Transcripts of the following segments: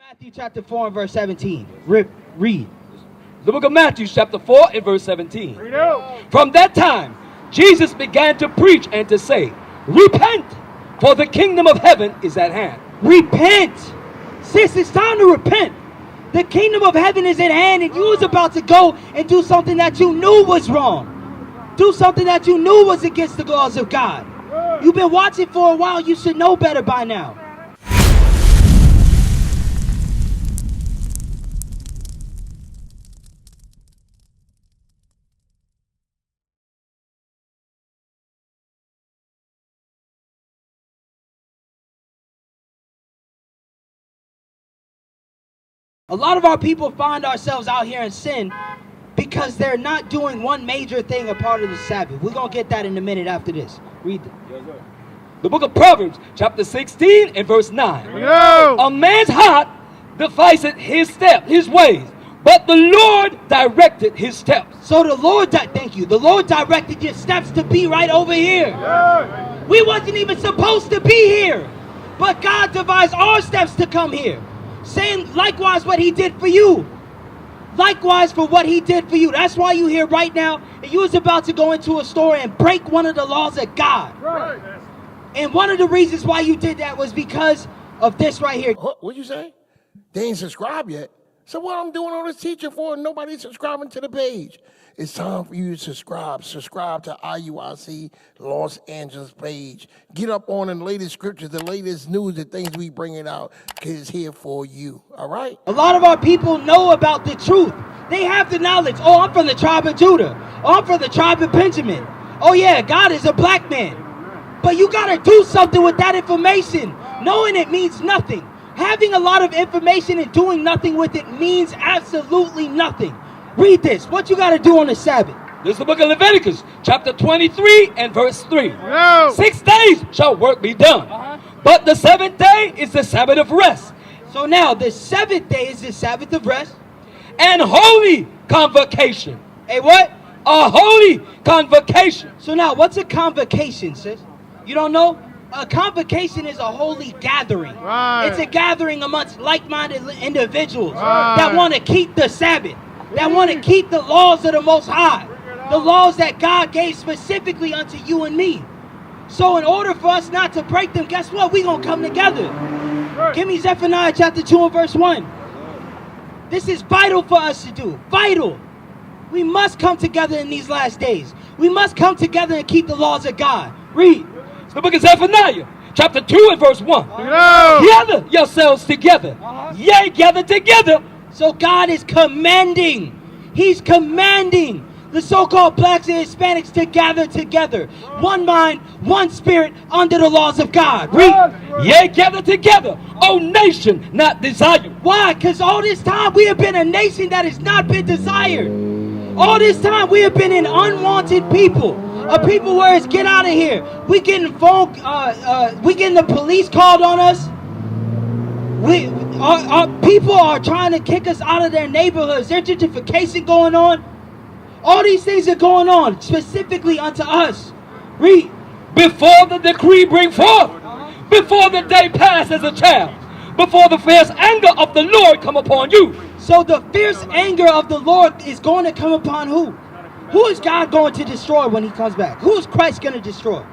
Matthew chapter 4 and verse 17. Read. The book of Matthew chapter 4 and verse 17. From that time, Jesus began to preach and to say, repent, for the kingdom of heaven is at hand. Repent. Sis, it's time to repent. The kingdom of heaven is at hand, and you was about to go and do something that you knew was wrong. Do something that you knew was against the laws of God. You've been watching for a while. You should know better by now. A lot of our people find ourselves out here in sin because they're not doing one major thing a part of the Sabbath. We're going to get that in a minute after this. Read it. Yes, sir. The book of Proverbs chapter 16 and verse 9. No. A man's heart deviseth his step, his ways, but the Lord directed his steps. So the Lord, thank you. The Lord directed your steps to be right over here. Yeah. We wasn't even supposed to be here, but God devised our steps to come here. Saying likewise what he did for you. Likewise for what he did for you. That's why you're here right now. And you was about to go into a store and break one of the laws of God. Right. And one of the reasons why you did that was because of this right here. What'd you say? They ain't subscribed yet. So what I'm doing all this teaching for and nobody's subscribing to the page? It's time for you to subscribe. Subscribe to IUIC Los Angeles page. Get up on the latest scriptures, the latest news, the things we bringing out, because it's here for you. All right? A lot of our people know about the truth. They have the knowledge. Oh, I'm from the tribe of Judah. Oh, I'm from the tribe of Benjamin. Oh, yeah, God is a black man. But you got to do something with that information. Knowing it means nothing. Having a lot of information and doing nothing with it means absolutely nothing. Read this. What you got to do on the Sabbath? This is the book of Leviticus chapter 23 and verse 3. No. 6 days shall work be done, but the seventh day is the Sabbath of rest. So now the seventh day is the Sabbath of rest. And holy convocation. Hey, what? A holy convocation. So now what's a convocation, sis? You don't know? A convocation is a holy gathering. Right. It's a gathering amongst like-minded individuals Right. that want to keep the Sabbath, that want to keep the laws of the Most High, the laws that God gave specifically unto you and me. So in order for us not to break them, guess what? We're going to come together. Give me Zephaniah chapter 2 and verse 1. This is vital for us to do. Vital. We must come together in these last days. We must come together and keep the laws of God. Read. It's the book of Zephaniah chapter 2 and verse 1. No. Gather yourselves together. Yea, gather together. So God is commanding. He's commanding the so-called blacks and Hispanics to gather together. One mind, one spirit, under the laws of God. Read. Yea, gather together, O nation not desired. Why? Because all this time we have been a nation that has not been desired. All this time we have been an unwanted people. A people where it's get out of here. We getting the police called on us. Our people are trying to kick us out of their neighborhoods. There's gentrification going on. All these things are going on specifically unto us. Read. Before the decree bring forth, before the day pass as a child, before the fierce anger of the Lord come upon you. So the fierce anger of the Lord is going to come upon who? Who is God going to destroy when he comes back? Who is Christ going to destroy?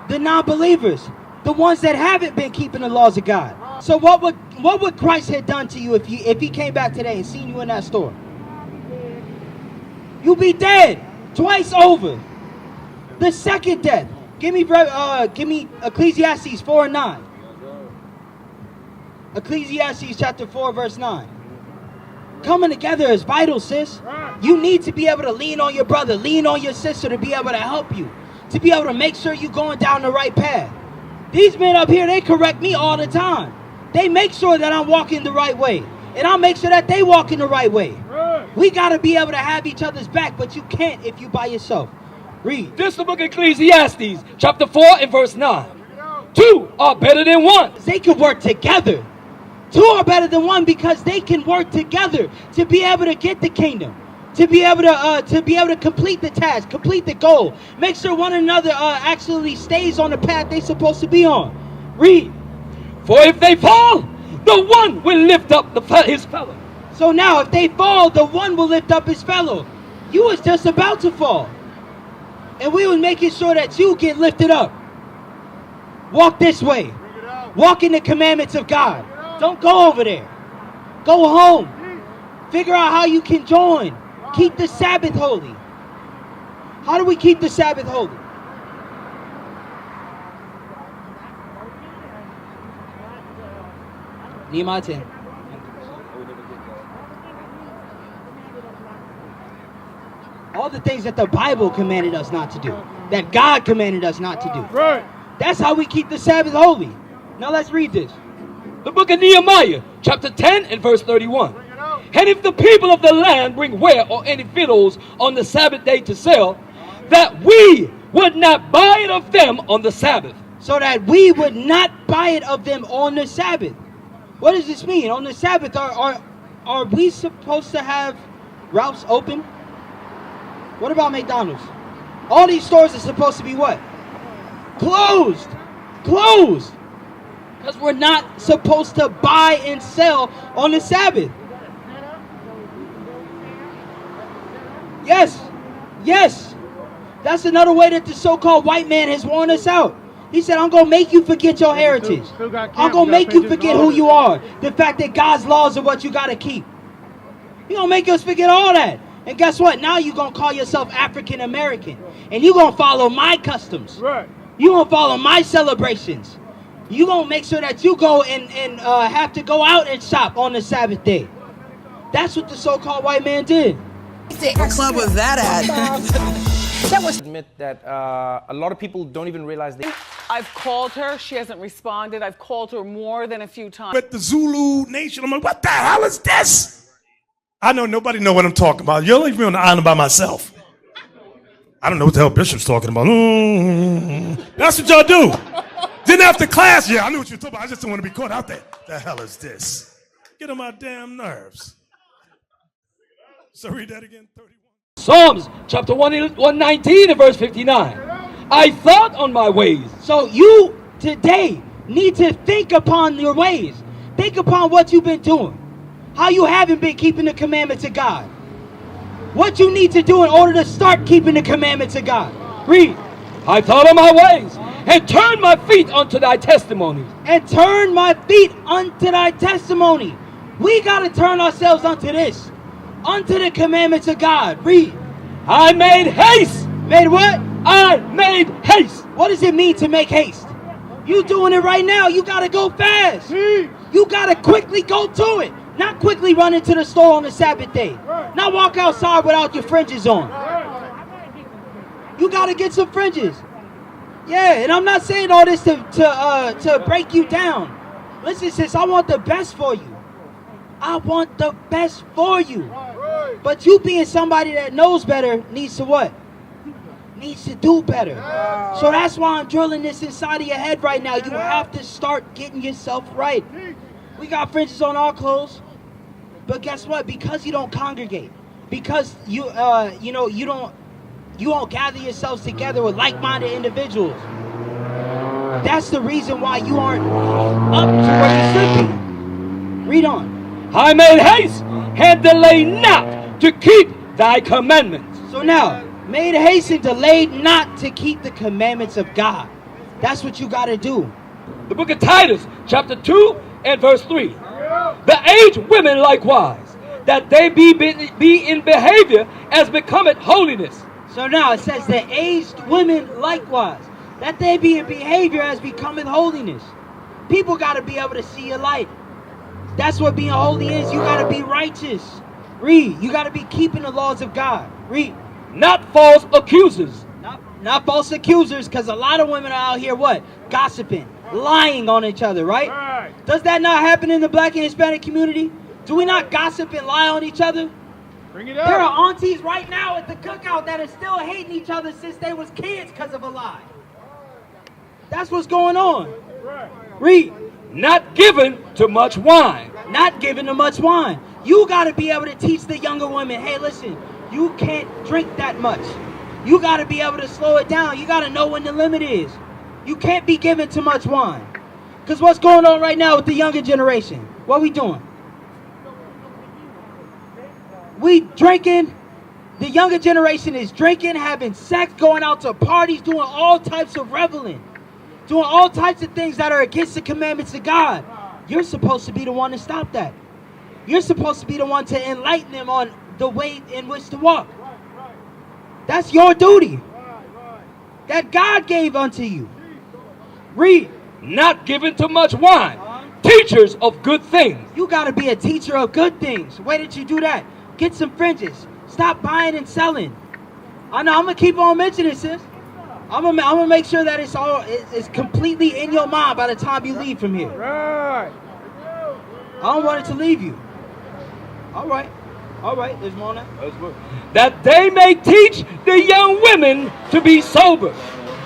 The non-believers. The ones that haven't been keeping the laws of God. So what would Christ have done to you if he came back today and seen you in that store? You'll be dead twice over. The second death. Give me Ecclesiastes 4 and 9. Ecclesiastes chapter 4 verse 9. Coming together is vital, sis. You need to be able to lean on your brother, lean on your sister to be able to help you, to be able to make sure you're going down the right path. These men up here, they correct me all the time. They make sure that I'm walking the right way, and I'll make sure that they walk in the right way. We got to be able to have each other's back, but you can't if you by yourself. Read. This is the book of Ecclesiastes chapter 4 and verse 9. Two are better than one. They can work together. Two are better than one because they can work together to be able to get the kingdom, to be able to complete the task, complete the goal, make sure one another actually stays on the path they're supposed to be on. Read. For if they fall, the one will lift up his fellow. So now, if they fall, the one will lift up his fellow. You was just about to fall. And we was making sure that you get lifted up. Walk this way. Walk in the commandments of God. Don't go over there. Go home. Figure out how you can join. Keep the Sabbath holy. How do we keep the Sabbath holy? Nehemiah 10. All the things that the Bible commanded us not to do. That God commanded us not to do. Right. That's how we keep the Sabbath holy. Now let's read this. The book of Nehemiah, chapter 10 and verse 31. And if the people of the land bring ware or any victuals on the Sabbath day to sell, that we would not buy it of them on the Sabbath. So that we would not buy it of them on the Sabbath. What does this mean? On the Sabbath, are we supposed to have Ralph's open? What about McDonald's? All these stores are supposed to be what? Closed. Closed. Because we're not supposed to buy and sell on the Sabbath. Yes. Yes. That's another way that the so-called white man has worn us out. He said, I'm going to make you forget your heritage. I'm going to make you forget who you are. The fact that God's laws are what you got to keep. He's going to make us forget all that. And guess what? Now you're going to call yourself African American. And you're going to follow my customs. Right. You're going to follow my celebrations. You're going to make sure that you go and have to go out and shop on the Sabbath day. That's what the so-called white man did. What club was that at? Admit that a lot of people don't even realize they. I've called her. She hasn't responded. I've called her more than a few times. But the Zulu Nation, I'm like, what the hell is this? I know nobody know what I'm talking about. You'll leave me on the island by myself. I don't know what the hell Bishop's talking about. That's what y'all do. Then after class, yeah, I knew what you were talking about. I just don't want to be caught out there. The hell is this? Get on my damn nerves. So read that again, 31. Psalms chapter 119 and verse 59. I thought on my ways. So you today need to think upon your ways. Think upon what you've been doing. How you haven't been keeping the commandments of God. What you need to do in order to start keeping the commandments of God. Read. I thought on my ways and turned my feet unto thy testimonies. And turn my feet unto thy testimony. We got to turn ourselves unto this. Unto the commandments of God. Read. I made haste. Made what? I made haste. What does it mean to make haste? You doing it right now. You got to go fast. You got to quickly go to it. Not quickly run into the store on the Sabbath day. Not walk outside without your fringes on. You got to get some fringes. Yeah, and I'm not saying all this to break you down. Listen, sis, I want the best for you. I want the best for you. But you being somebody that knows better needs to what? Needs to do better. So that's why I'm drilling this inside of your head right now. You have to start getting yourself right. We got fringes on our clothes. But guess what? Because you don't congregate. Because you won't gather yourselves together with like-minded individuals. That's the reason why you aren't up to where you should be. Read on. I made haste and delay not to keep thy commandments. So now, made haste and delayed not to keep the commandments of God. That's what you got to do. The book of Titus, chapter 2 and verse 3. The aged women likewise, that they be in behavior as becometh holiness. So now it says the aged women likewise, that they be in behavior as becometh holiness. People got to be able to see your light. That's what being holy is. You got to be righteous. Read. You got to be keeping the laws of God. Read. Not false accusers. Not false accusers, because a lot of women are out here what? Gossiping, lying on each other, right? Does that not happen in the black and Hispanic community? Do we not gossip and lie on each other? Bring it up. There are aunties right now at the cookout that are still hating each other since they was kids because of a lie. That's what's going on. Read. Not given to much wine. Not given to much wine. You got to be able to teach the younger women, hey, listen, you can't drink that much. You got to be able to slow it down. You got to know when the limit is. You can't be given too much wine. Because what's going on right now with the younger generation? What we doing? We drinking. The younger generation is drinking, having sex, going out to parties, doing all types of reveling, doing all types of things that are against the commandments of God. You're supposed to be the one to stop that. You're supposed to be the one to enlighten them on the way in which to walk. That's your duty that God gave unto you. Read. Not given to much wine. Teachers of good things. You got to be a teacher of good things. The way that you do that, get some fringes. Stop buying and selling. I know I'm gonna keep on mentioning, sis. I'm gonna make sure that it's completely in your mind by the time you leave from here. Right. I don't want it to leave you. All right. There's more on that. That they may teach the young women to be sober,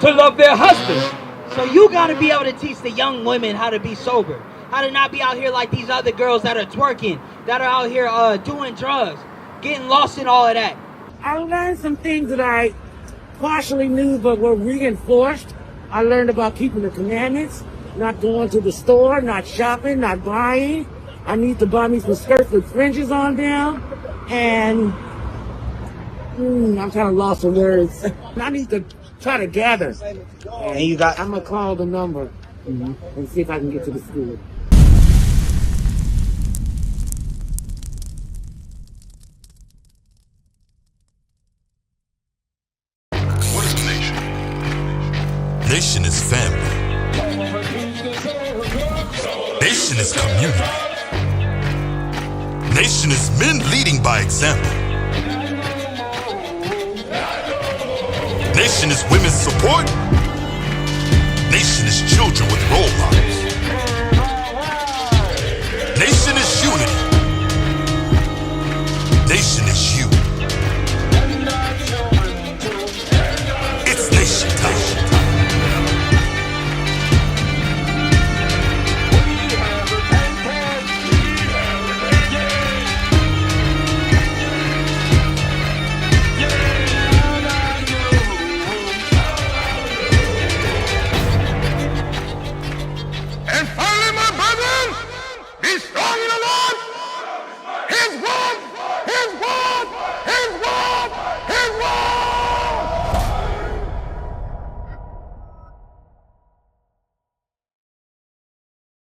to love their husbands. So you got to be able to teach the young women how to be sober, how to not be out here like these other girls that are twerking, that are out here doing drugs, getting lost in all of that. I learned some things that I partially knew but were reinforced. I learned about keeping the commandments, not going to the store, not shopping, not buying. I need to buy me some skirts with fringes on them. And I'm kind of lost for words. I need to try to gather. And you got... I'm going to call the number and see if I can get to the school. What is a nation? Nation is family. Nation is community. Nation is men leading by example. Nation is women's support. Nation is children with role models.